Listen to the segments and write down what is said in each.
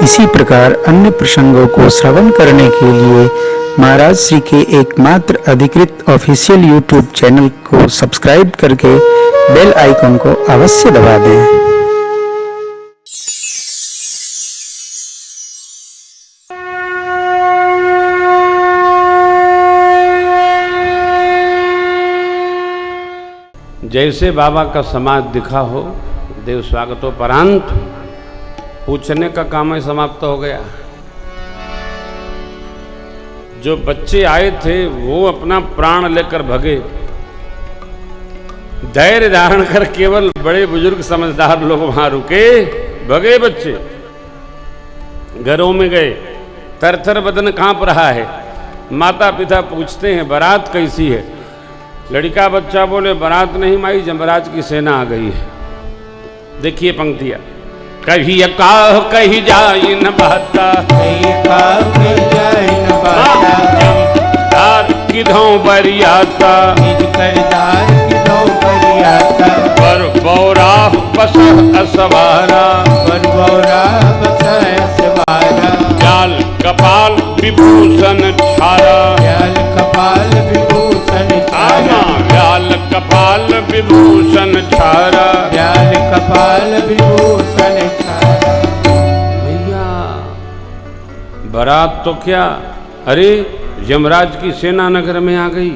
इसी प्रकार अन्य प्रसंगों को श्रवण करने के लिए महाराज श्री के एकमात्र अधिकृत ऑफिशियल यूट्यूब चैनल को सब्सक्राइब करके बेल आइकन को अवश्य दबा दें। जैसे बाबा का समाज दिखा हो, देव स्वागतोपरांत पूछने का काम ही समाप्त हो गया। जो बच्चे आए थे वो अपना प्राण लेकर भगे, धैर्य धारण कर केवल बड़े बुजुर्ग समझदार लोग वहां रुके, भगे बच्चे घरों में गए। थरथर बदन कांप रहा है। माता पिता पूछते हैं बारात कैसी है। लड़का बच्चा बोले बारात नहीं माई, जमराज की सेना आ गई है। देखिए पंक्तियां, कहीं अकाह कहीं जाई न बहता, जमदार किधों बरियाता, पर बौरा बस असवारा, जाल कपाल विभूषण छारा, कपाल विभूषण छारा, व्याल कपाल विभूषण छारा, व्याल कपाल विभूषण छारा। भैया बारात तो क्या, अरे यमराज की सेना नगर में आ गई।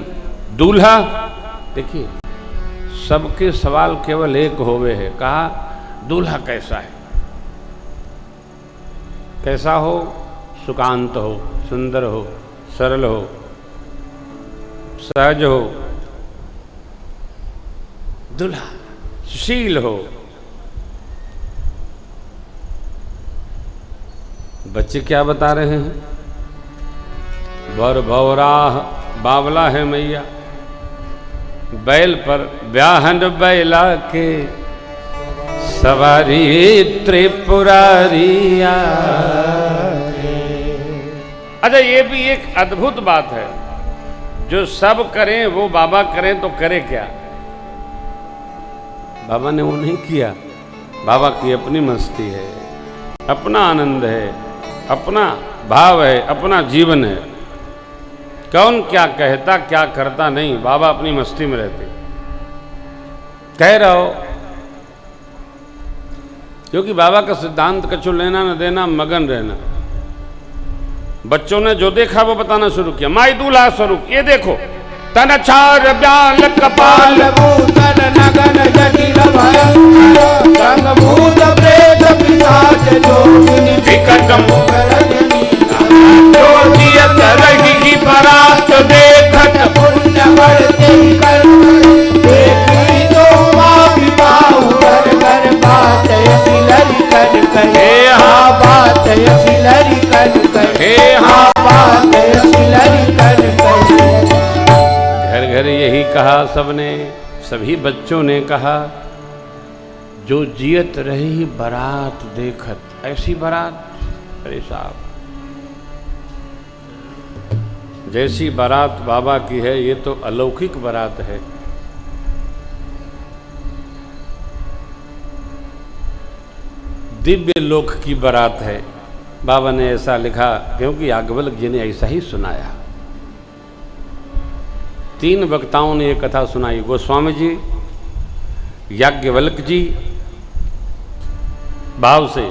दूल्हा देखिए, सबके सवाल केवल एक होवे है। कहा दूल्हा कैसा है? कैसा हो? सुकांत हो, सुंदर हो, सरल हो, सहज हो, दूल्हा सुशील हो। बच्चे क्या बता रहे हैं? बर भौराह बावला है मैया, बैल पर ब्याहन बैला के सवारी त्रिपुरारिया। अच्छा, ये भी एक अद्भुत बात है। जो सब करें वो बाबा करें तो करे क्या? बाबा ने वो नहीं किया। बाबा की अपनी मस्ती है, अपना आनंद है, अपना भाव है, अपना जीवन है। कौन क्या कहता क्या करता नहीं, बाबा अपनी मस्ती में रहते। कह रहा हो क्योंकि बाबा का सिद्धांत कछु लेना न देना, मगन रहना। बच्चों ने जो देखा वो बताना शुरू किया। माई दूल्हा स्वरूप ये देखो, तन छार ब्याल कपाल भूषण नगन जटिल भयंकर, संग भूत प्रेत पिशाच जोगिनी विकट रजनी, जो जियत रही बारात देखत, पुण्य बढ़ते कर देखी तो माँ विवाह कर कर, बात ऐसी लरी कर कहे हाँ, बात ऐसी लरी कर कहे हाँ, बात ऐसी लरी कर कहे। घर घर यही कहा सबने, सभी बच्चों ने कहा, जो जियत रही बारात देखत। ऐसी बारात, अरे साहब, जैसी बारात बाबा की है ये तो अलौकिक बारात है। दिव्य लोक की बारात है। बाबा ने ऐसा लिखा क्योंकि याज्ञवल्क्य जी ने ऐसा ही सुनाया। 3 वक्ताओं ने ये कथा सुनाई, गोस्वामी जी, याज्ञवल्क्य जी भाव से,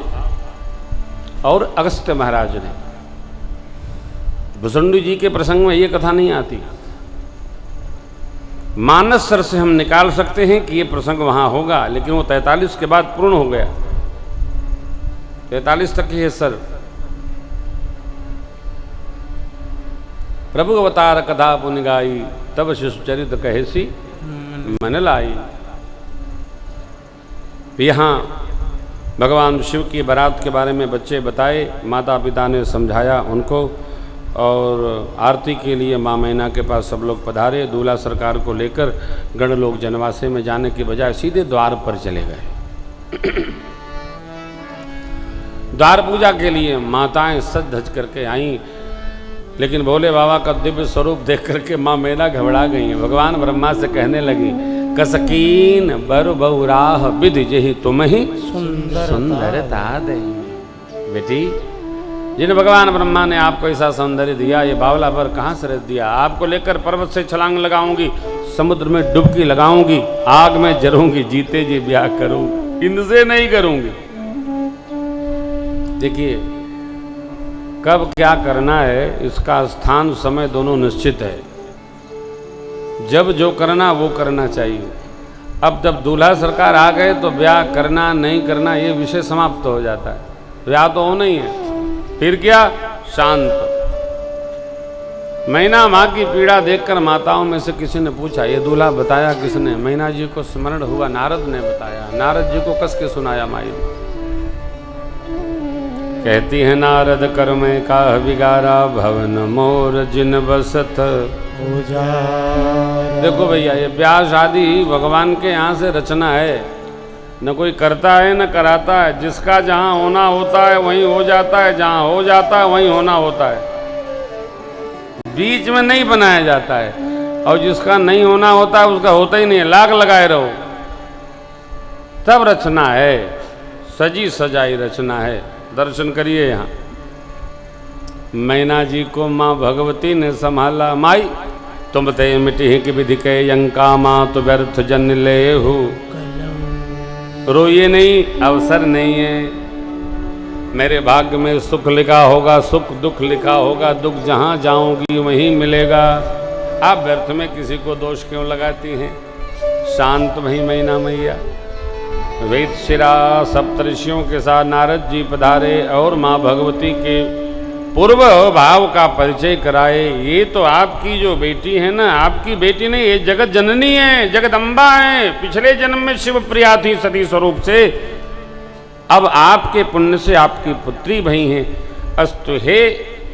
और अगस्त्य महाराज ने। भुसंडी जी के प्रसंग में ये कथा नहीं आती। मानस सर से हम निकाल सकते हैं कि ये प्रसंग वहां होगा, लेकिन वो 43 के बाद पूर्ण हो गया। 43 तक ही है सर। प्रभु अवतार कथा पुनि गाई, तब शिशु चरित कहेसी मन लाई। यहाँ भगवान शिव की बारात के बारे में बच्चे बताए, माता पिता ने समझाया उनको, और आरती के लिए माँ मैना के पास सब लोग पधारे। दूल्हा सरकार को लेकर गण लोग जनवासे में जाने की बजाय सीधे द्वार पर चले गए। द्वार पूजा के लिए माताएं सज धज करके आईं, लेकिन भोले बाबा का दिव्य स्वरूप देख करके माँ मैना घबरा गई। भगवान ब्रह्मा से कहने लगी, कसकीन बर बहुराह विधि जही तुम ही सुंदरता दई। बेटी जिन भगवान ब्रह्मा ने आपको ऐसा सौंदर्य दिया, ये बावला पर कहाँ से रख दिया? आपको लेकर पर्वत से छलांग लगाऊंगी, समुद्र में डुबकी लगाऊंगी, आग में जरूंगी, जीते जी ब्याह करूंगी, इनसे नहीं करूंगी। देखिए कब क्या करना है, इसका स्थान समय दोनों निश्चित है। जब जो करना वो करना चाहिए। अब जब दूल्हा सरकार आ गए तो ब्याह करना नहीं करना ये विषय समाप्त हो जाता है। ब्याह तो होना ही है, फिर क्या? शांत। मैना माँ की पीड़ा देखकर माताओं में से किसी ने पूछा, ये दूल्हा बताया किसने? मैना जी को स्मरण हुआ, नारद ने बताया। नारद जी को कस के सुनाया माई। कहती है नारद कर में का बिगारा, भवन मोर जिन बसत। देखो भैया, ये ब्याह शादी भगवान के यहाँ से रचना है, न कोई करता है न कराता है। जिसका जहाँ होना होता है वहीं हो जाता है, जहाँ हो जाता है वहीं होना होता है, बीच में नहीं बनाया जाता है। और जिसका नहीं होना होता है उसका होता ही नहीं है, लाग लगाए रहो। तब रचना है, सजी सजाई रचना है। दर्शन करिए यहाँ। मैना जी को माँ भगवती ने संभाला, माई तुम ते मिट्टी की विधि के यंका माँ तो व्यर्थ जन ले हो। रोइए नहीं, अवसर नहीं है। मेरे भाग्य में सुख लिखा होगा, सुख दुख लिखा होगा, दुख जहाँ जाऊंगी वहीं मिलेगा। आप व्यर्थ में किसी को दोष क्यों लगाती हैं? शांत वही मैना मैया। वेद शिरा सप्तऋषियों के साथ नारद जी पधारे और माँ भगवती के पूर्व भाव का परिचय कराए। ये तो आपकी जो बेटी है ना, आपकी बेटी नहीं, ये जगत जननी है, जगदम्बा है। पिछले जन्म में शिव प्रिया थी सती स्वरूप से, अब आपके पुण्य से आपकी पुत्री भई हैं। अस्तु हे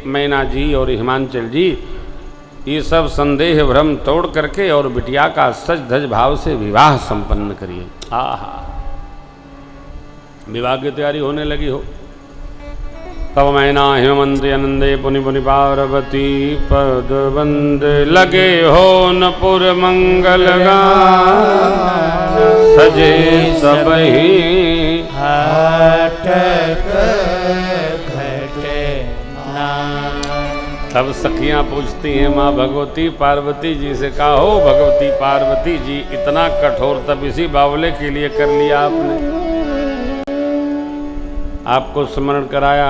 मैना जी और हिमांचल जी, ये सब संदेह भ्रम तोड़ करके और बिटिया का सच धज भाव से विवाह संपन्न करिए। आहा, विवाह की तैयारी होने लगी हो। तब मैना हिमंत आनंदे पुनि पुनि पार्वती पद बंद लगे हो न पुर मंगल सजे सबही तब सखियां पूछती हैं माँ भगवती पार्वती जी से, कहा हो भगवती पार्वती जी, इतना कठोर तब इसी बावले के लिए कर लिया आपने? आपको स्मरण कराया।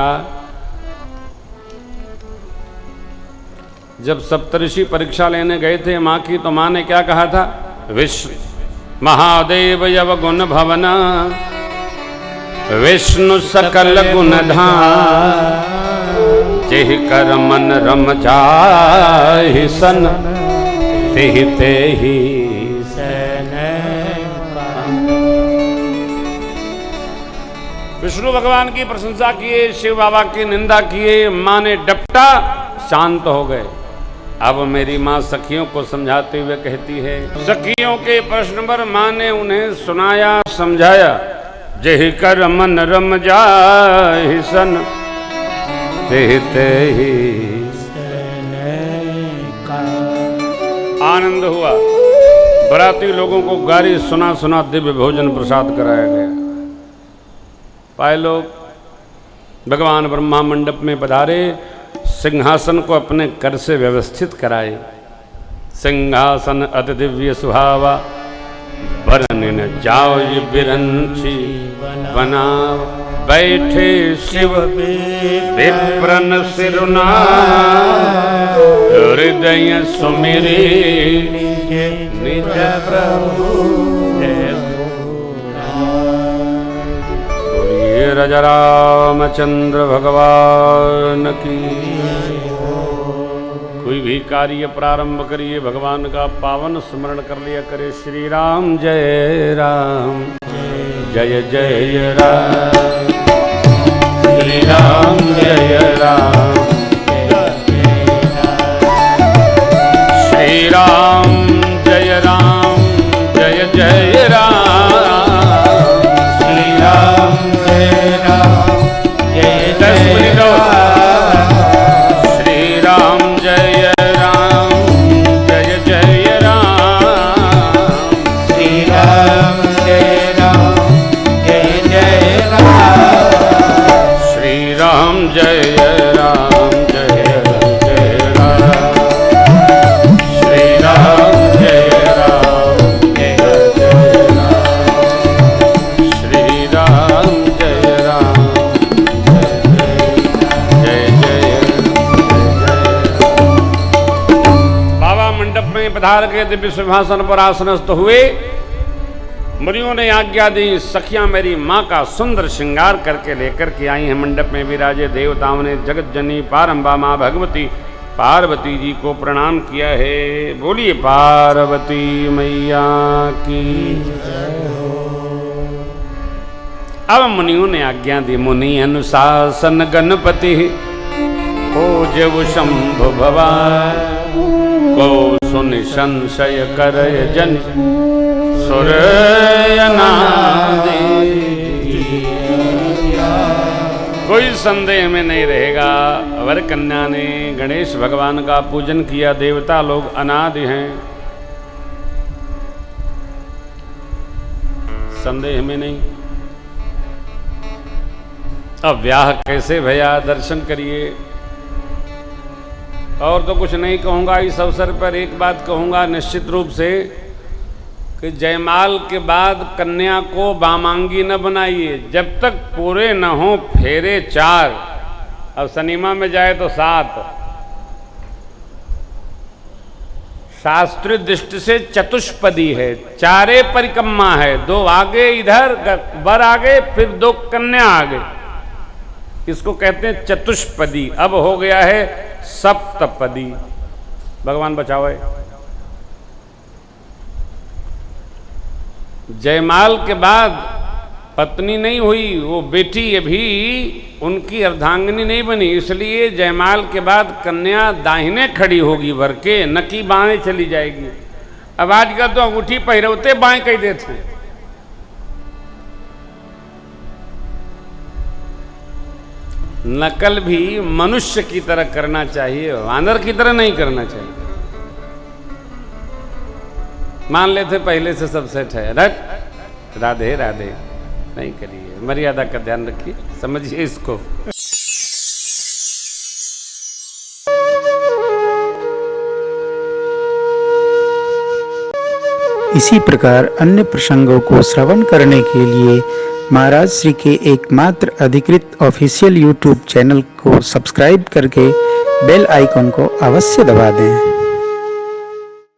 जब सप्तऋषि परीक्षा लेने गए थे माँ की, तो माँ ने क्या कहा था? विष्णु महादेव यव गुण भवना, विष्णु सकल गुण धाम, जेहि कर मन रम जाहि सन, तेहि तेहि विष्णु भगवान की प्रशंसा किए, शिव बाबा की निंदा किए। माँ ने डपटा, शांत हो गए। अब मेरी माँ सखियों को समझाते हुए कहती है, सखियों के प्रश्न पर माँ ने उन्हें सुनाया, समझाया। जेहि कर मन रम जाहि सन, तेहि तेहि आनंद हुआ। बराती लोगों को गारी सुना सुना दिव्य भोजन प्रसाद कराया गया। पाए लोग भगवान ब्रह्मा मंडप में पधारे, सिंहासन को अपने कर से व्यवस्थित कराए। सिंहासन अति दिव्य सुहावा, बरन जाओ ये बिरंची बनाओ, बैठे शिव विप्रन सिरुना, हृदय सुमिरे निज प्रभु। राजा रामचंद्र भगवान की। कोई भी कार्य प्रारंभ करिए, भगवान का पावन स्मरण कर लिया करे। श्री राम जय राम, जय जय राम, श्री राम जय राम, श्री राम जय राम, जय जय राम, श्री राम जय राम, जय जय राम, श्री राम जय राम, जय जय राम, श्री राम जय राम, जय जय राम, श्री राम जय राम जय जय राम, श्री राम जय राम जय जय राम, श्री राम जय राम जय जय बाबा मंडप में पधार के दिव्य सिंहासन पर आसनस्थ हुए। मुनियों ने आज्ञा दी, सखियां मेरी माँ का सुंदर श्रृंगार करके लेकर के आई हैं। मंडप में विराजे देवताओं ने जगत जननी पारंबा माँ भगवती पार्वती जी को प्रणाम किया है। बोलिए पार्वती मैया की जय हो। अब मुनियों ने आज्ञा दी, मुनि अनुशासन गणपति पूज्य शंभु भवान को सुनि संशय करय जन सुरयनादि। कोई संदेह में नहीं रहेगा। वर कन्या ने गणेश भगवान का पूजन किया। देवता लोग अनादि हैं, संदेह में नहीं। अब ब्याह कैसे भैया, दर्शन करिए। और तो कुछ नहीं कहूँगा। इस अवसर पर एक बात कहूँगा निश्चित रूप से कि जयमाल के बाद कन्या को वामांगी न बनाइए जब तक पूरे न हो फेरे 4। अब सनीमा में जाए तो 7। शास्त्रीय दृष्टि से चतुष्पदी है, 4 परिक्रमा है, 2 आगे इधर वर आगे, फिर 2 कन्या आगे। इसको कहते हैं चतुष्पदी। अब हो गया है सप्तपदी। भगवान बचाओ। जयमाल के बाद पत्नी नहीं हुई, वो बेटी अभी उनकी अर्धांगिनी नहीं बनी, इसलिए जयमाल के बाद कन्या दाहिने खड़ी होगी वर के, न कि बाएं चली जाएगी। अब आजकल तो अंगूठी पहरवते बाएं कह देते। नकल भी मनुष्य की तरह करना चाहिए, वानर की तरह नहीं करना चाहिए। मान लेते पहले से सब सेट है, रट राधे राधे नहीं करिए। मर्यादा का ध्यान रखिए, समझिए इसको। इसी प्रकार अन्य प्रसंगों को श्रवण करने के लिए महाराज श्री के एकमात्र अधिकृत ऑफिशियल यूट्यूब चैनल को सब्सक्राइब करके बेल आइकन को अवश्य दबा दें।